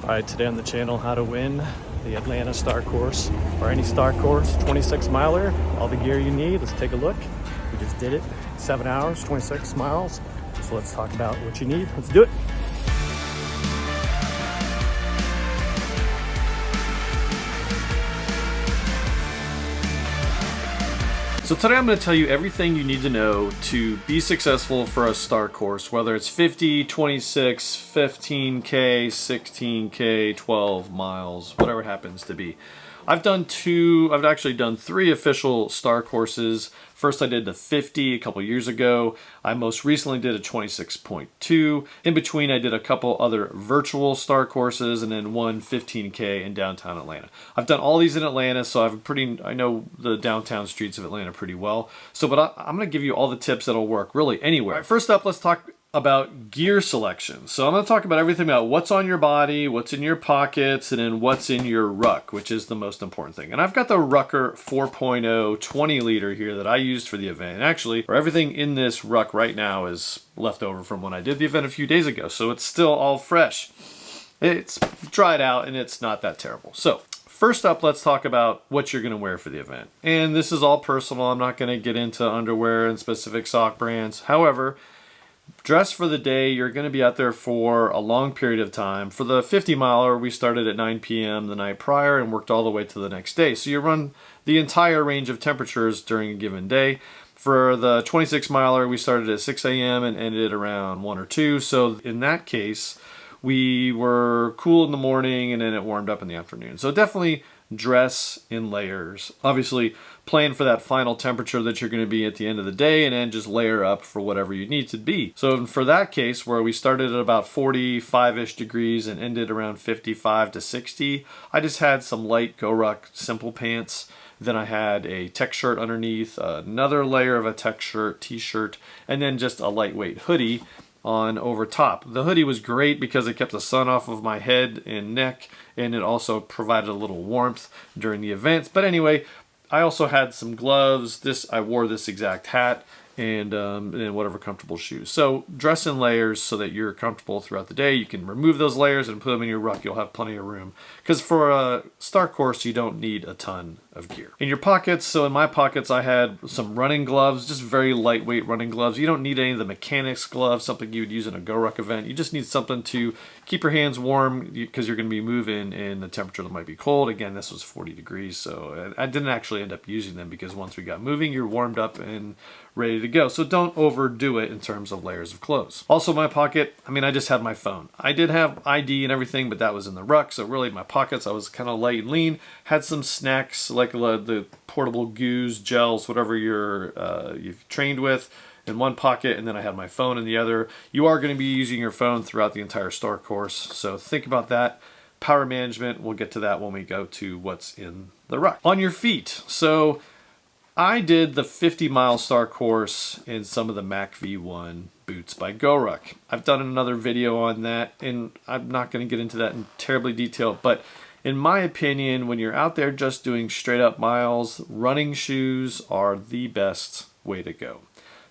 Alright, today on the channel, how to win the Atlanta Star Course, or any Star Course, 26 miler, all the gear you need. Let's take a look. We just did it, 7 hours, 26 miles. So let's talk about what you need. Let's do it. So today I'm going to tell you everything you need to know to be successful for a Star Course, whether it's 50, 26, 15K, 16K, 12 miles, whatever it happens to be. I've actually done 3 official Star Courses. First I did the 50 a couple years ago. I most recently did a 26.2. In between I did a couple other virtual Star Courses and then one 15K in downtown Atlanta. I've done all these in Atlanta, so I know the downtown streets of Atlanta pretty well. But I'm going to give you all the tips that'll work really anywhere. All right, first up, let's talk about gear selection. So I'm going to talk about everything about what's on your body, what's in your pockets, and then what's in your ruck, which is the most important thing. And I've got the Rucker 4.0 20 liter here that I used for the event. And actually, everything in this ruck right now is left over from when I did the event a few days ago. So it's still all fresh. It's dried out and it's not that terrible. So first up, let's talk about what you're going to wear for the event. And this is all personal. I'm not going to get into underwear and specific sock brands. However, dress for the day, you're going to be out there for a long period of time. For the 50 miler, we started at 9 p.m. the night prior and worked all the way to the next day. So you run the entire range of temperatures during a given day. For the 26 miler, we started at 6 a.m. and ended around 1 or 2. So in that case, we were cool in the morning and then it warmed up in the afternoon. So definitely dress in layers. Obviously, plan for that final temperature that you're going to be at the end of the day and then just layer up for whatever you need to be. So for that case, where we started at about 45-ish degrees and ended around 55 to 60, I just had some light Ruck simple pants. Then I had a tech shirt underneath, another layer of a tech shirt, t-shirt, and then just a lightweight hoodie on over top. The hoodie was great because it kept the sun off of my head and neck, and it also provided a little warmth during the events. But anyway, I also had some gloves. I wore this exact hat and whatever comfortable shoes. So dress in layers so that you're comfortable throughout the day. You can remove those layers and put them in your ruck. You'll have plenty of room. Because for a Star Course, you don't need a ton of gear. In your pockets, so in my pockets, I had some running gloves, just very lightweight running gloves. You don't need any of the mechanics gloves, something you would use in a Ruck event. You just need something to keep your hands warm because you're going to be moving in the temperature that might be cold. Again, this was 40 degrees, so I didn't actually end up using them because once we got moving, you're warmed up and ready to go. So don't overdo it in terms of layers of clothes. Also my pocket, I just had my phone. I did have ID and everything, but that was in the ruck. So really my pockets, I was kind of light and lean. Had some snacks like the portable goos, gels, whatever you've trained with in one pocket, and then I had my phone in the other. You are going to be using your phone throughout the entire Star Course. So think about that. Power management, we'll get to that when we go to what's in the ruck. On your feet. So I did the 50-mile Star Course in some of the Mac V1 boots by Ruck. I've done another video on that, and I'm not going to get into that in terribly detail, but in my opinion, when you're out there just doing straight up miles, running shoes are the best way to go.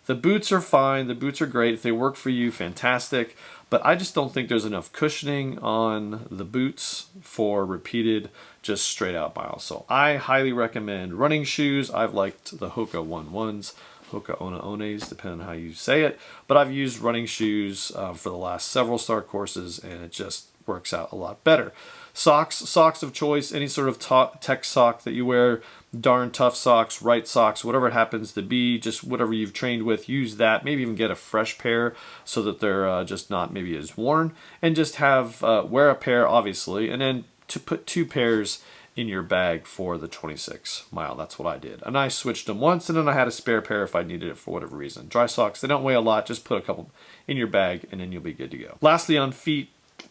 The boots are fine, the boots are great. If they work for you, fantastic. But I just don't think there's enough cushioning on the boots for repeated, just straight out miles. So I highly recommend running shoes. I've liked the Hoka 1-1s, Hoka Ona-Ones, depending on how you say it. But I've used running shoes for the last several Star Courses, and it just works out a lot better. Socks of choice, any sort of tech sock that you wear, darn tough socks, right socks, whatever it happens to be, just whatever you've trained with, use that. Maybe even get a fresh pair so that they're just not maybe as worn, and just have wear a pair obviously, and then to put 2 pairs in your bag for the 26 mile. That's what I did. And I switched them once, and then I had a spare pair if I needed it for whatever reason. Dry socks, they don't weigh a lot, just put a couple in your bag and then you'll be good to go. Lastly, on feet,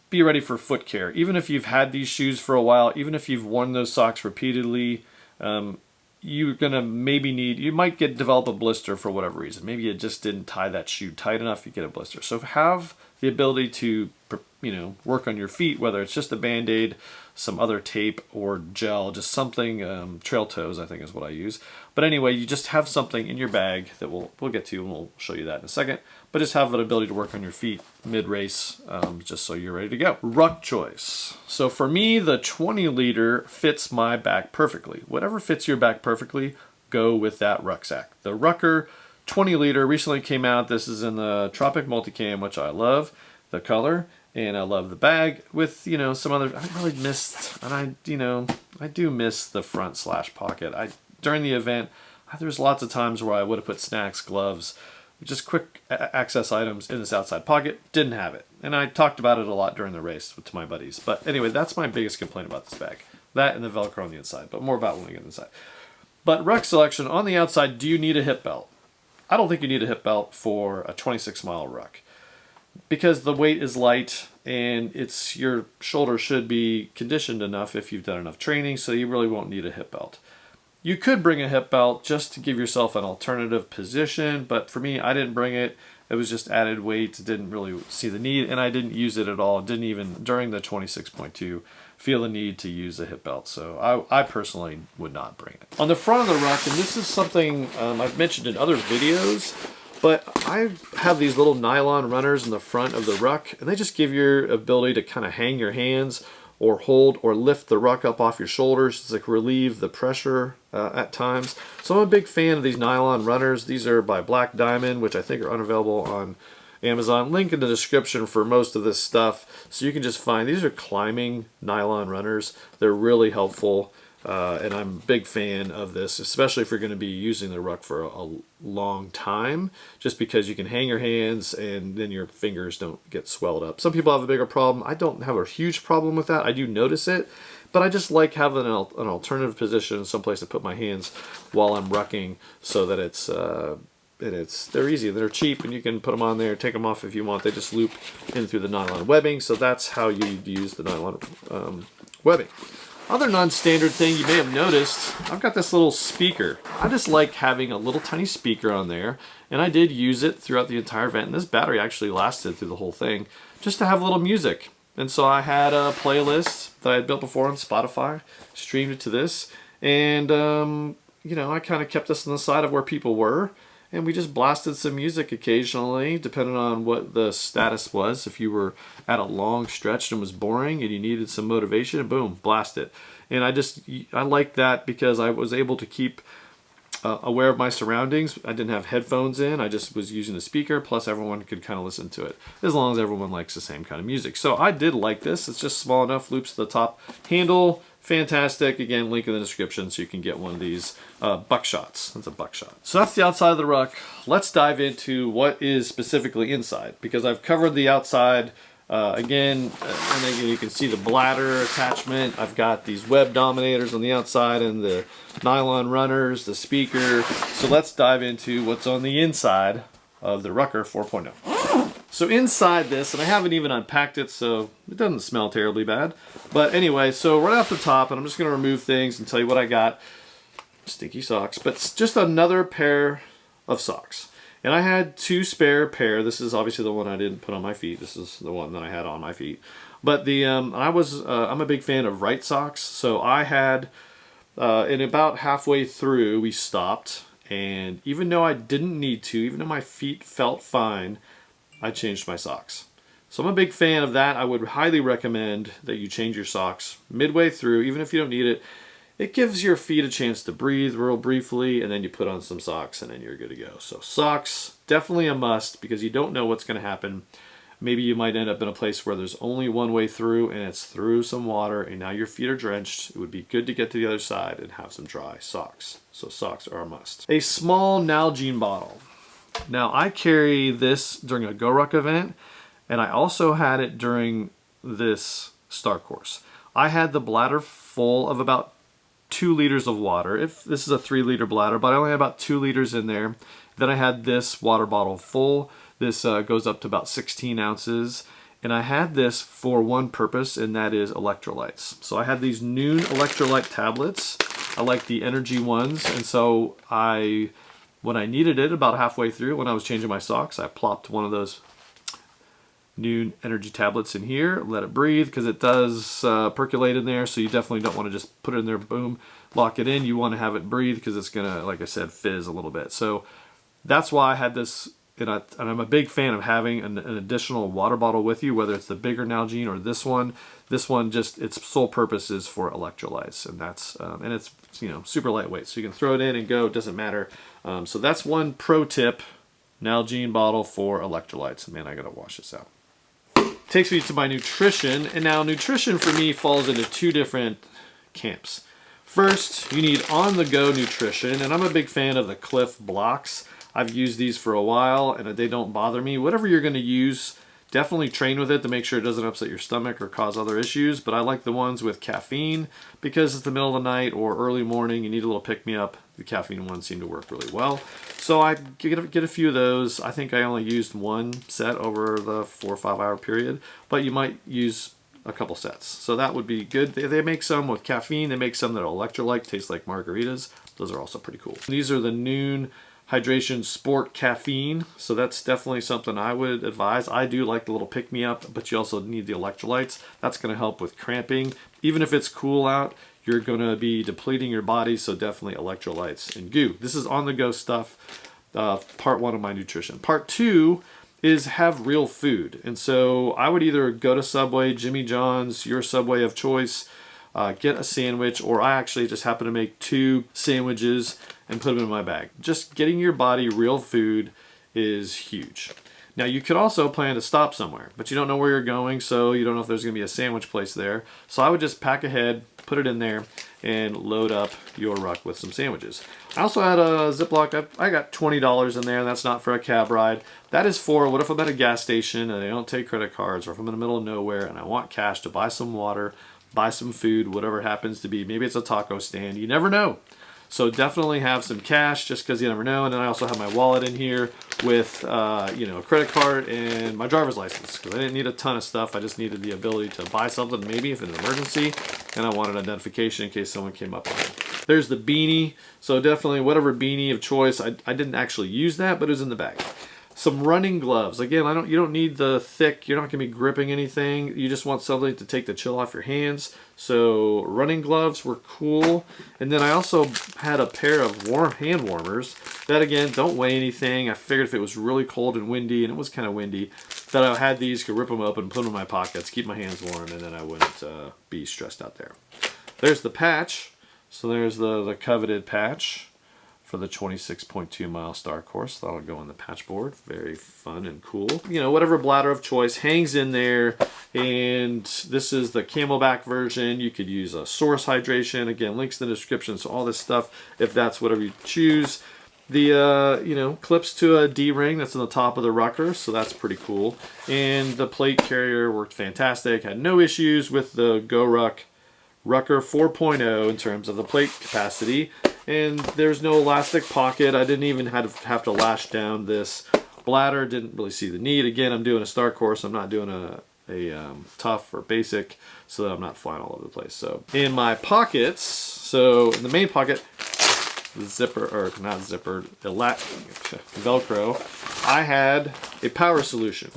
be ready for foot care. Even if you've had these shoes for a while, even if you've worn those socks repeatedly, you're gonna you might develop a blister for whatever reason. Maybe you just didn't tie that shoe tight enough, you get a blister. So have the ability to, you know, work on your feet, whether it's just a Band-Aid, some other tape or gel, just something, trail toes I think is what I use. But anyway, you just have something in your bag that we'll get to, and we'll show you that in a second. But just have the ability to work on your feet mid-race, just so you're ready to go. Ruck choice. So for me, the 20 liter fits my back perfectly. Whatever fits your back perfectly, go with that rucksack. The Rucker 20 liter recently came out. This is in the Tropic Multicam, which I love the color. And I love the bag with, you know, some other, I really missed, and I do miss the front slash pocket. During the event, there's lots of times where I would have put snacks, gloves, just quick access items in this outside pocket. Didn't have it. And I talked about it a lot during the race to my buddies. But anyway, that's my biggest complaint about this bag. That and the Velcro on the inside, but more about when we get inside. But ruck selection, on the outside, do you need a hip belt? I don't think you need a hip belt for a 26-mile ruck, because the weight is light and your shoulder should be conditioned enough if you've done enough training, so you really won't need a hip belt. You could bring a hip belt just to give yourself an alternative position, but for me, I didn't bring it. It was just added weight. Didn't really see the need, and I didn't use it at all. Didn't even, during the 26.2, feel the need to use a hip belt, so I personally would not bring it. On the front of the ruck, and this is something I've mentioned in other videos, but I have these little nylon runners in the front of the ruck, and they just give your ability to kind of hang your hands or hold or lift the ruck up off your shoulders. It's like relieve the pressure at times. So I'm a big fan of these nylon runners. These are by Black Diamond, which I think are unavailable on Amazon. Link in the description for most of this stuff. So you can just find, these are climbing nylon runners. They're really helpful. And I'm a big fan of this, especially if you're going to be using the ruck for a long time, just because you can hang your hands and then your fingers don't get swelled up. Some people have a bigger problem. I don't have a huge problem with that. I do notice it, but I just like having an alternative position, someplace to put my hands while I'm rucking, so that they're easy, they're cheap, and you can put them on there, take them off if you want. They just loop in through the nylon webbing, so that's how you use the nylon webbing. Other non-standard thing you may have noticed, I've got this little speaker. I just like having a little tiny speaker on there, and I did use it throughout the entire event, and this battery actually lasted through the whole thing, just to have a little music. And so I had a playlist that I had built before on Spotify, streamed it to this, and you know, I kind of kept this on the side of where people were, and we just blasted some music occasionally, depending on what the status was. If you were at a long stretch and was boring and you needed some motivation, boom, blast it. And I like that because I was able to keep aware of my surroundings. I didn't have headphones in. I just was using the speaker, plus everyone could kind of listen to it, as long as everyone likes the same kind of music. So I did like this. It's just small enough, loops to the top handle. Fantastic. Again, link in the description so you can get one of these buckshots. That's a buckshot. So that's the outside of the ruck. Let's dive into what is specifically inside, because I've covered the outside again, and again you can see the bladder attachment. I've got these web dominators on the outside and the nylon runners, the speaker. So let's dive into what's on the inside of the Rucker 4.0. So inside this, and I haven't even unpacked it, so it doesn't smell terribly bad. But anyway, so right off the top, and I'm just going to remove things and tell you what I got. Stinky socks, but it's just another pair of socks. And I had two spare pair. This is obviously the one I didn't put on my feet. This is the one that I had on my feet. But the I'm a big fan of right socks, so I had, and about halfway through we stopped, and even though I didn't need to, even though my feet felt fine, I changed my socks. So I'm a big fan of that. I would highly recommend that you change your socks midway through, even if you don't need it. It gives your feet a chance to breathe real briefly, and then you put on some socks and then you're good to go. So socks, definitely a must, because you don't know what's going to happen. Maybe you might end up in a place where there's only one way through and it's through some water and now your feet are drenched. It would be good to get to the other side and have some dry socks. So socks are a must. A small Nalgene bottle. Now I carry this during a Go Ruck event, and I also had it during this Star Course. I had the bladder full of about 2 liters of water. If this is a 3-liter bladder, but I only had about 2 liters in there. Then I had this water bottle full. This goes up to about 16 ounces. And I had this for one purpose, and that is electrolytes. So I had these Noon electrolyte tablets. I like the energy ones, and so when I needed it about halfway through, when I was changing my socks, I plopped one of those Noon energy tablets in here. Let it breathe because it does percolate in there, so you definitely don't want to just put it in there, boom, lock it in. You want to have it breathe because it's going to, like I said, fizz a little bit. So that's why I had this, and I'm a big fan of having an additional water bottle with you, whether it's the bigger Nalgene or this one. This one, just its sole purpose is for electrolytes, and that's and it's, you know, super lightweight, so you can throw it in and go. It doesn't matter. So that's one pro tip: Nalgene bottle for electrolytes. Man, I gotta wash this out. Takes me to my nutrition, and now nutrition for me falls into two different camps. First, you need on-the-go nutrition, and I'm a big fan of the Cliff blocks. I've used these for a while, and they don't bother me. Whatever you're going to use, definitely train with it to make sure it doesn't upset your stomach or cause other issues, but I like the ones with caffeine because it's the middle of the night or early morning, you need a little pick-me-up. The caffeine ones seem to work really well. So I get a few of those. I think I only used one set over the 4 or 5 hour period, but you might use a couple sets. So that would be good. They make some with caffeine. They make some that are electrolyte, taste like margaritas. Those are also pretty cool. These are the Noon Hydration Sport Caffeine, so that's definitely something I would advise. I do like the little pick-me-up, but you also need the electrolytes. That's going to help with cramping. Even if it's cool out, you're going to be depleting your body, so definitely electrolytes and goo. This is on-the-go stuff, part one of my nutrition. Part two is have real food. And so I would either go to Subway, Jimmy John's, your Subway of choice, get a sandwich, or I actually just happen to make 2 sandwiches and put them in my bag. Just getting your body real food is huge. Now you could also plan to stop somewhere, but you don't know where you're going, so you don't know if there's gonna be a sandwich place there. So I would just pack ahead, put it in there, and load up your ruck with some sandwiches. I also had a Ziploc. I got $20 in there. That's not for a cab ride. That is for, what if I'm at a gas station and I don't take credit cards, or if I'm in the middle of nowhere and I want cash to buy some water, buy some food, whatever it happens to be. Maybe it's a taco stand. You never know. So definitely have some cash, just because you never know. And then I also have my wallet in here with you know, a credit card and my driver's license, because I didn't need a ton of stuff. I just needed the ability to buy something, maybe if it's an emergency, and I wanted identification in case someone came up on it. There's the beanie. So definitely whatever beanie of choice. I didn't actually use that, but it was in the bag. Some running gloves. Again, you don't need the thick, you're not gonna be gripping anything. You just want something to take the chill off your hands. So running gloves were cool. And then I also had a pair of hand warmers that, again, don't weigh anything. I figured if it was really cold and windy, and it was kind of windy, that I had these, could rip them open, put them in my pockets, keep my hands warm, and then I wouldn't be stressed out there. There's the patch. So there's the coveted patch for the 26.2 mile star course. That'll go on the patch board. Very fun and cool. You know, whatever bladder of choice hangs in there. And this is the Camelback version. You could use a source hydration. Again, links in the description. So all this stuff, if that's whatever you choose. The, you know, clips to a D-ring that's on the top of the Rucker. So that's pretty cool. And the plate carrier worked fantastic. Had no issues with the Rucker 4.0 in terms of the plate capacity. And there's no elastic pocket. I didn't even have to lash down this bladder. Didn't really see the need. Again, I'm doing a star course. I'm not doing a tough or basic, so that I'm not flying all over the place. So in my pockets, so in the main pocket, zipper, or not zipper, Velcro, I had a power solution.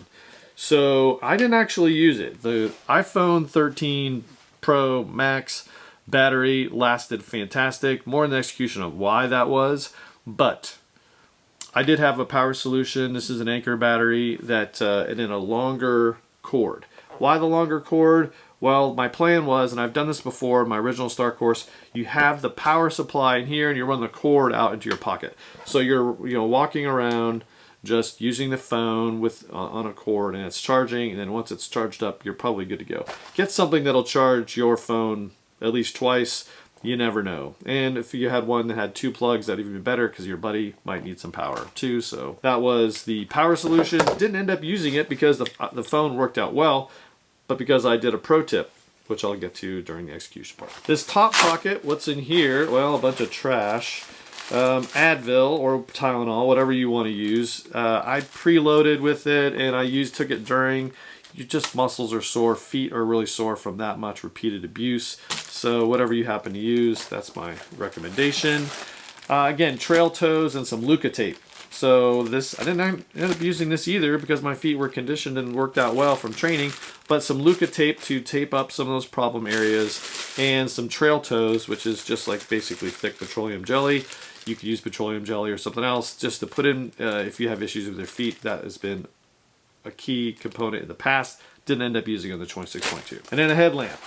So I didn't actually use it. The iPhone 13 Pro Max battery lasted fantastic. More in the execution of why that was, but I did have a power solution. This is an Anchor battery that and in a longer cord. Why the longer cord? Well, my plan was, and I've done this before in my original star course, you have the power supply in here and you run the cord out into your pocket. So you're walking around just using the phone with on a cord, and it's charging, and then once it's charged up, you're probably good to go. Get something that'll charge your phone at least twice. You never know. And if you had one that had 2 plugs, that'd even be better, because your buddy might need some power too. So that was the power solution. Didn't end up using it because the phone worked out well, but because I did a pro tip, which I'll get to during the execution part. This top pocket, what's in here? Well, a bunch of trash. Advil or Tylenol, whatever you want to use. I preloaded with it, and I took it during. Just muscles are sore, feet are really sore from that much repeated abuse. So whatever you happen to use, that's my recommendation. Again, trail toes and some Luca tape. So this, I didn't end up using this either because my feet were conditioned and worked out well from training, but some Luca tape to tape up some of those problem areas, and some trail toes, which is just like basically thick petroleum jelly. You could use petroleum jelly or something else just to put in if you have issues with your feet. That has been a key component in the past. Didn't end up using it on the 26.2. And then a headlamp.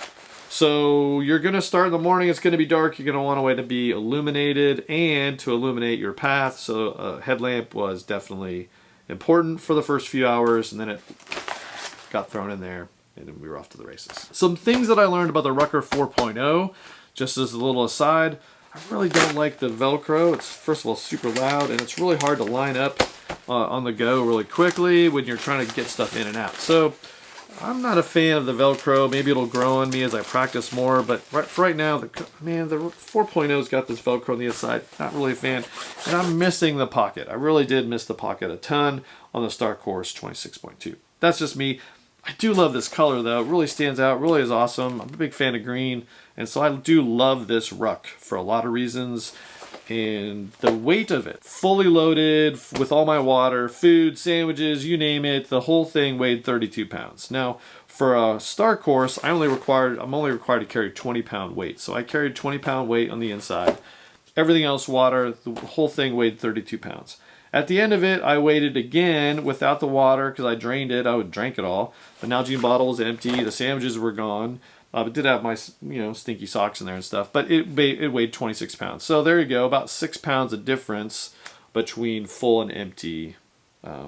So you're going to start in the morning, it's going to be dark, you're going to want a way to be illuminated and to illuminate your path. So a headlamp was definitely important for the first few hours, and then it got thrown in there and then we were off to the races. Some things that I learned about the Rucker 4.0, just as a little aside, I really don't like the Velcro. It's first of all super loud, and it's really hard to line up on the go really quickly when you're trying to get stuff in and out. So I'm not a fan of the Velcro. Maybe it'll grow on me as I practice more, but right now, the 4.0's got this Velcro on the inside. Not really a fan, and I'm missing the pocket. I really did miss the pocket a ton on the Star Course 26.2. That's just me. I do love this color though. It really stands out, really is awesome. I'm a big fan of green, and so I do love this Ruck for a lot of reasons. And the weight of it, fully loaded with all my water, food, sandwiches, you name it, the whole thing weighed 32 pounds. Now, for a Star Course, I'm only required to carry 20-pound weight. So I carried 20-pound weight on the inside. Everything else water, the whole thing weighed 32 pounds. At the end of it, I weighed it again without the water because I drained it. I drank it all. The Nalgene bottle was empty. The sandwiches were gone. It did have my, stinky socks in there and stuff, but it weighed 26 pounds. So there you go, about 6 pounds of difference between full and empty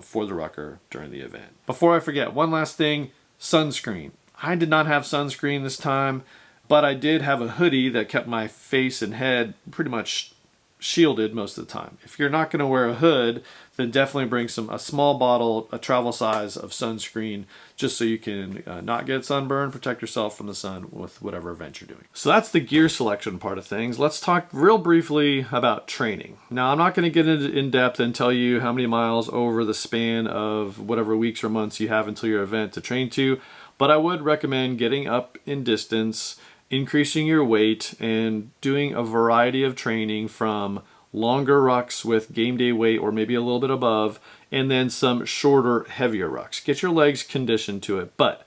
for the Rucker during the event. Before I forget, one last thing, sunscreen. I did not have sunscreen this time, but I did have a hoodie that kept my face and head pretty much shielded most of the time. If you're not going to wear a hood, then definitely bring a small bottle, a travel size of sunscreen, just so you can not get sunburned, protect yourself from the sun with whatever event you're doing. So that's the gear selection part of things. Let's talk real briefly about training. Now, I'm not going to get into in depth and tell you how many miles over the span of whatever weeks or months you have until your event to train to, but I would recommend getting up in distance, increasing your weight, and doing a variety of training from longer rucks with game day weight or maybe a little bit above, and then some shorter, heavier rucks. Get your legs conditioned to it. But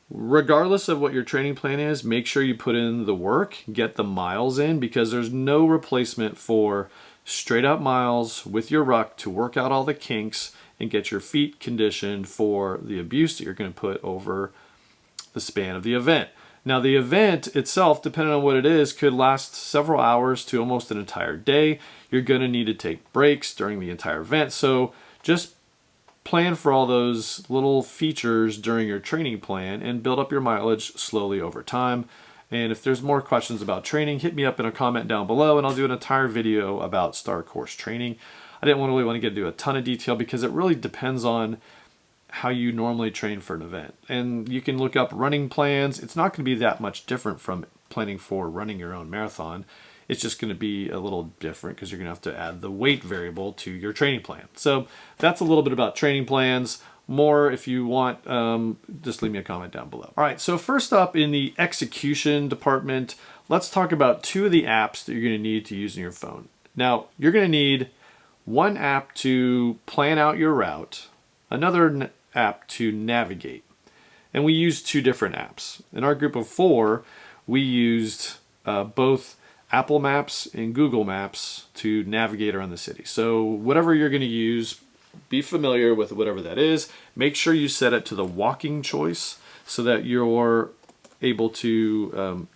regardless of what your training plan is, make sure you put in the work, get the miles in, because there's no replacement for straight up miles with your ruck to work out all the kinks and get your feet conditioned for the abuse that you're going to put over the span of the event. Now, the event itself, depending on what it is, could last several hours to almost an entire day. You're going to need to take breaks during the entire event. So just plan for all those little features during your training plan and build up your mileage slowly over time. And if there's more questions about training, hit me up in a comment down below and I'll do an entire video about Star Course training. I didn't really want to get into a ton of detail because it really depends on how you normally train for an event. And you can look up running plans. It's not going to be that much different from planning for running your own marathon. It's just going to be a little different because you're going to have to add the weight variable to your training plan. So that's a little bit about training plans. More if you want, just leave me a comment down below. All right, so first up in the execution department, let's talk about two of the apps that you're going to need to use in your phone. Now, you're going to need one app to plan out your route, another app to navigate. And we used two different apps. In our group of 4, we used both Apple Maps and Google Maps to navigate around the city. So whatever you're going to use, be familiar with whatever that is. Make sure you set it to the walking choice so that you're able to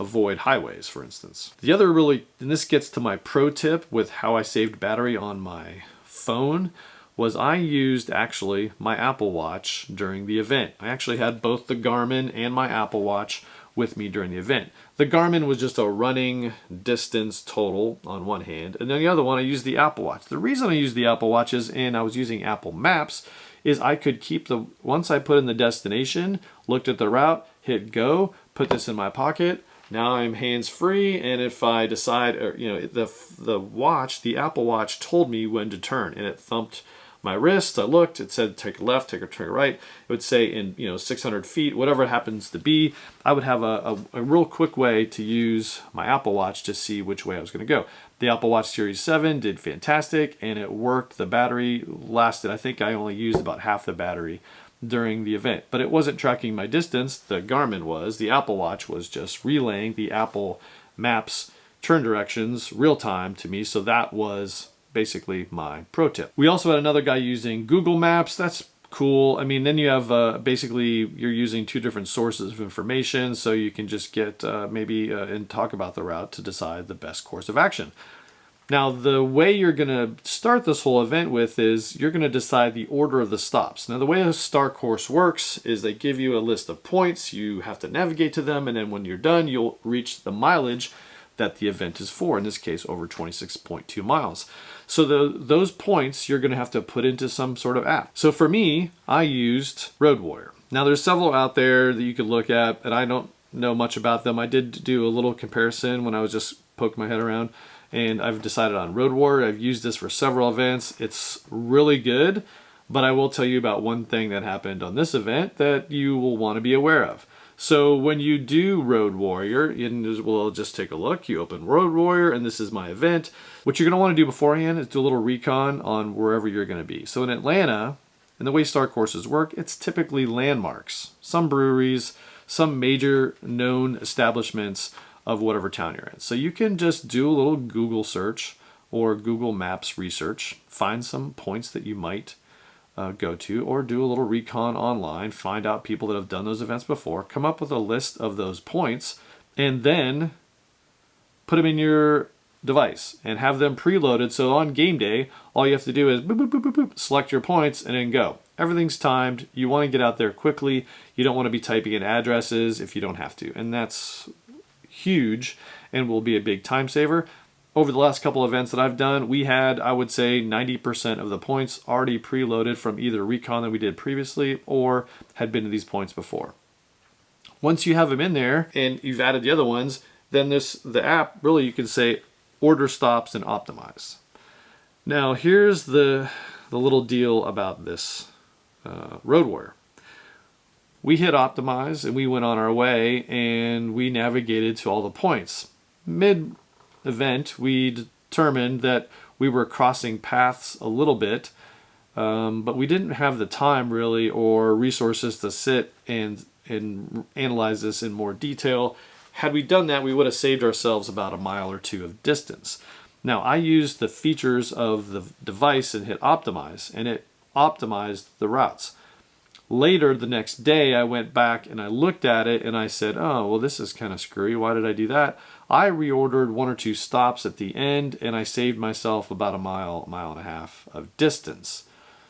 avoid highways, for instance. The other and this gets to my pro tip with how I saved battery on my phone, was I used actually my Apple Watch during the event. I actually had both the Garmin and my Apple Watch with me during the event. The Garmin was just a running distance total on one hand, and then the other one I used the Apple Watch. The reason I used the Apple Watch and I was using Apple Maps is I could keep once I put in the destination, looked at the route, hit go, put this in my pocket. Now I'm hands-free, and if I decide, the Apple Watch told me when to turn, and it thumped my wrist. I looked, it said take a left, take a right. It would say in 600 feet, whatever it happens to be. I would have a real quick way to use my Apple Watch to see which way I was going to go. The Apple Watch Series 7 did fantastic, and it worked. The battery lasted, I think I only used about half the battery during the event, but it wasn't tracking my distance. The Garmin was. The Apple Watch was just relaying the Apple Maps turn directions real time to me, so that was basically my pro tip. We also had another guy using Google Maps. That's cool. I mean, then you have basically you're using two different sources of information, so you can just get and talk about the route to decide the best course of action. Now, the way you're going to start this whole event with is you're going to decide the order of the stops. Now, the way a star course works is they give you a list of points. You have to navigate to them, and then when you're done, you'll reach the mileage that the event is for, in this case, over 26.2 miles. So those points you're going to have to put into some sort of app. So for me, I used Road Warrior. Now, there's several out there that you could look at, and I don't know much about them. I did do a little comparison when I was just poking my head around, and I've decided on Road Warrior. I've used this for several events. It's really good, but I will tell you about one thing that happened on this event that you will want to be aware of. So when you do Road Warrior, we'll just take a look. You open Road Warrior, and this is my event. What you're going to want to do beforehand is do a little recon on wherever you're going to be. So in Atlanta, and the way star courses work, it's typically landmarks, some breweries, some major known establishments of whatever town you're in. So you can just do a little Google search or Google Maps research, find some points that you might go to, or do a little recon online, find out people that have done those events before, come up with a list of those points, and then put them in your device and have them preloaded. So on game day, all you have to do is boop, boop, boop, boop, boop, select your points and then go. Everything's timed. You want to get out there quickly. You don't want to be typing in addresses if you don't have to. And that's huge and will be a big time saver. Over the last couple events that I've done, we had, I would say, 90% of the points already preloaded from either recon that we did previously or had been to these points before. Once you have them in there and you've added the other ones, then the app, really you can say order stops and optimize. Now here's the little deal about this Road Warrior. We hit optimize and we went on our way and we navigated to all the points. Mid-event, we determined that we were crossing paths a little bit, but we didn't have the time really or resources to sit and analyze this in more detail. Had we done that, we would have saved ourselves about a mile or two of distance. Now, I used the features of the device and hit optimize, and it optimized the routes. Later the next day, I went back and I looked at it and I said, oh, well, this is kind of screwy. Why did I do that? I reordered one or two stops at the end and I saved myself about a mile and a half of distance.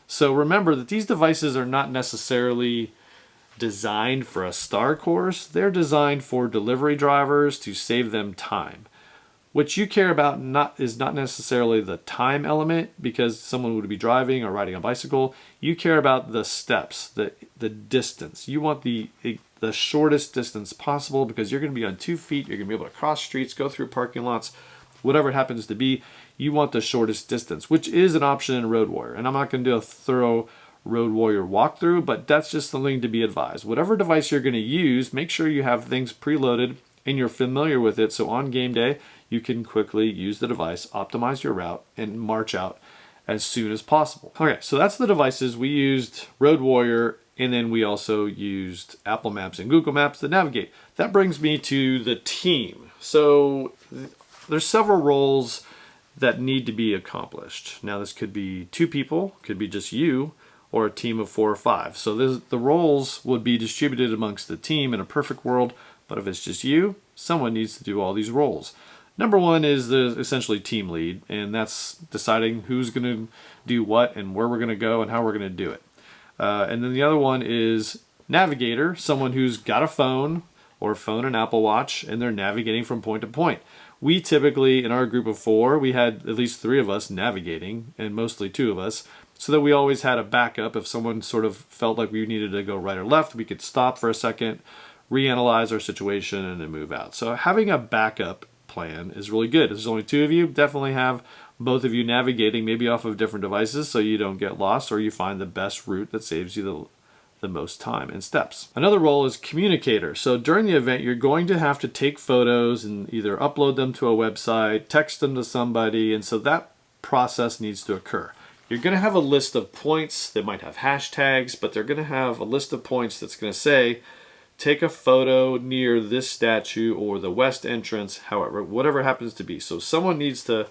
So remember that these devices are not necessarily designed for a star course. They're designed for delivery drivers to save them time. What you care about is not necessarily the time element, because someone would be driving or riding a bicycle. You care about the steps, the distance. You want the shortest distance possible because you're going to be on 2 feet. You're going to be able to cross streets, go through parking lots, whatever it happens to be. You want the shortest distance, which is an option in Road Warrior. And I'm not going to do a thorough Road Warrior walkthrough, but that's just something to be advised. Whatever device you're going to use, make sure you have things preloaded and you're familiar with it, so on game day you can quickly use the device, optimize your route, and march out as soon as possible. Okay, so that's the devices. We used Road Warrior, and then we also used Apple Maps and Google Maps to navigate. That brings me to the team. So there's several roles that need to be accomplished. Now this could be 2 people, could be just you, or a team of 4 or 5. So the roles would be distributed amongst the team in a perfect world, but if it's just you, someone needs to do all these roles. Number one is the essentially team lead, and that's deciding who's going to do what and where we're going to go and how we're going to do it. And then the other one is navigator, someone who's got a phone and Apple Watch, and they're navigating from point to point. We typically, in our group of 4, we had at least 3 of us navigating, and mostly 2 of us, so that we always had a backup. If someone sort of felt like we needed to go right or left, we could stop for a second, reanalyze our situation, and then move out. So having a backup plan is really good. If there's only 2 of you, definitely have both of you navigating maybe off of different devices so you don't get lost, or you find the best route that saves you the most time and steps. Another role is communicator. So during the event, you're going to have to take photos and either upload them to a website, text them to somebody, and so that process needs to occur. You're going to have a list of points that might have hashtags, but they're going to have a list of points that's going to say, take a photo near this statue or the west entrance, however, whatever it happens to be. So someone needs to,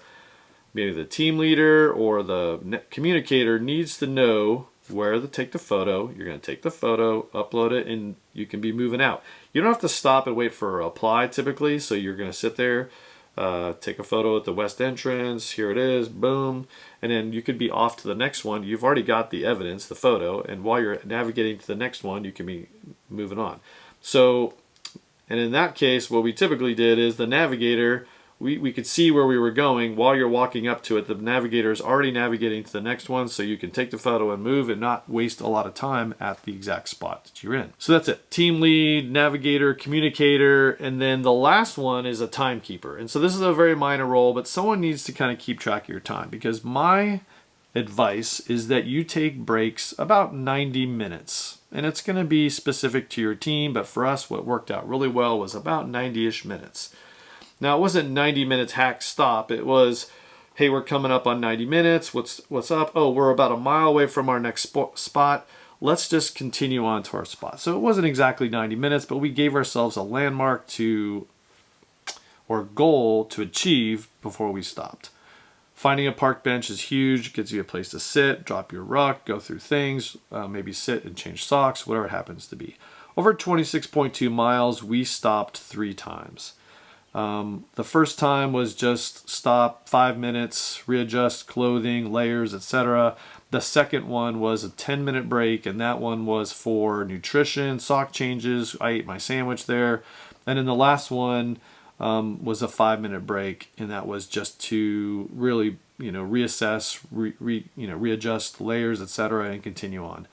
maybe the team leader or the communicator needs to know where to take the photo. You're going to take the photo, upload it, and you can be moving out. You don't have to stop and wait for a reply typically, so you're going to sit there, take a photo at the west entrance, here it is, boom, and then you could be off to the next one. You've already got the evidence, the photo, and while you're navigating to the next one, you can be moving on. So, and in that case, what we typically did is the navigator, we could see where we were going while you're walking up to it. The navigator is already navigating to the next one, so you can take the photo and move and not waste a lot of time at the exact spot that you're in. So that's it. Team lead, navigator, communicator, and then the last one is a timekeeper. And so this is a very minor role, but someone needs to kind of keep track of your time, because my advice is that you take breaks about 90 minutes. And it's going to be specific to your team, but for us, what worked out really well was about 90-ish minutes. Now, it wasn't 90 minutes hack stop. It was, hey, we're coming up on 90 minutes. What's up? Oh, we're about a mile away from our next spot. Let's just continue on to our spot. So it wasn't exactly 90 minutes, but we gave ourselves a landmark or goal to achieve before we stopped. Finding a park bench is huge. Gives you a place to sit, drop your ruck, go through things, maybe sit and change socks, whatever it happens to be. Over 26.2 miles, we stopped 3 times. The first time was just stop 5 minutes, readjust clothing, layers, etc. The second one was a 10-minute break, and that one was for nutrition, sock changes. I ate my sandwich there. And then the last one was a 5-minute break, and that was just to really, reassess, readjust layers, etc., and continue on.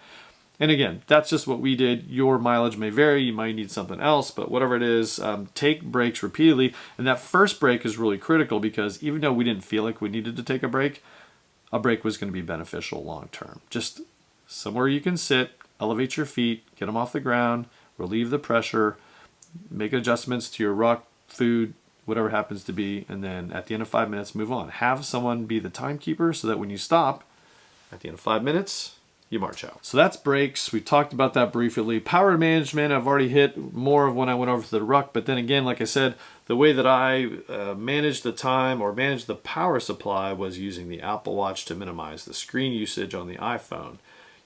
And again, that's just what we did. Your mileage may vary. You might need something else, but whatever it is, take breaks repeatedly. And that first break is really critical, because even though we didn't feel like we needed to take a break was going to be beneficial long term. Just somewhere you can sit, elevate your feet, get them off the ground, relieve the pressure, make adjustments to your ruck, food, whatever it happens to be, and then at the end of 5 minutes, move on. Have someone be the timekeeper so that when you stop, at the end of 5 minutes, you march out. So that's breaks. We talked about that briefly. Power management, I've already hit more of when I went over to the ruck, but then again, like I said, the way that I managed the time or managed the power supply was using the Apple Watch to minimize the screen usage on the iPhone.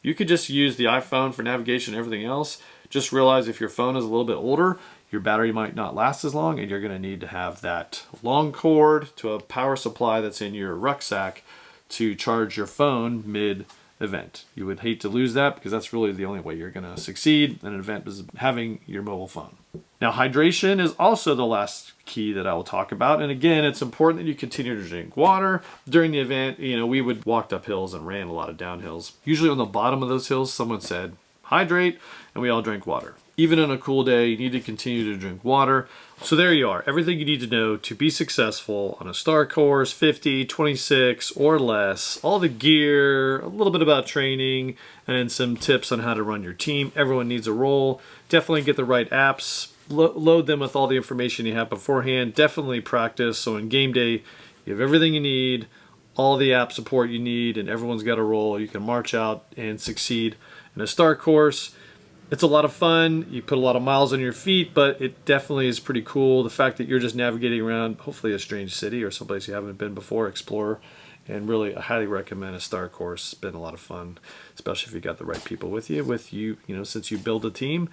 You could just use the iPhone for navigation and everything else. Just realize if your phone is a little bit older, your battery might not last as long, and you're going to need to have that long cord to a power supply that's in your rucksack to charge your phone mid-event. You would hate to lose that, because that's really the only way you're going to succeed in an event, is having your mobile phone. Now, hydration is also the last key that I will talk about. And again, it's important that you continue to drink water. During the event, we would walk up hills and ran a lot of downhills. Usually on the bottom of those hills, someone said, hydrate, and we all drank water. Even on a cool day, you need to continue to drink water. So there you are, everything you need to know to be successful on a star course, 50, 26, or less. All the gear, a little bit about training, and then some tips on how to run your team. Everyone needs a role. Definitely get the right apps. Load them with all the information you have beforehand. Definitely practice. So on game day, you have everything you need, all the app support you need, and everyone's got a role. You can march out and succeed in a star course. It's a lot of fun. You put a lot of miles on your feet, but it definitely is pretty cool. The fact that you're just navigating around, hopefully a strange city or someplace you haven't been before, explore. And really, I highly recommend a star course. It's been a lot of fun, especially if you got the right people with you. Since you build a team,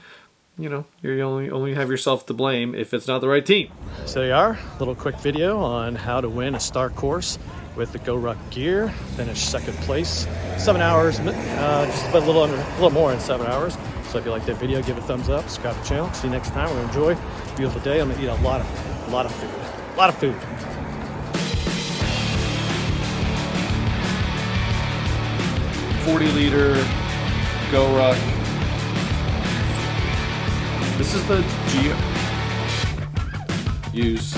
you only have yourself to blame if it's not the right team. So there you are, a little quick video on how to win a star course with the Go Ruck gear. Finished second place, 7 hours, just about a little more than 7 hours. So if you like that video, give it a thumbs up, subscribe to the channel. See you next time. We're gonna enjoy a beautiful day. I'm gonna eat a lot of food. 40-liter Go Ruck. This is the use.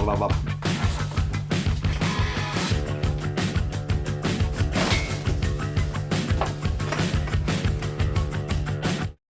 About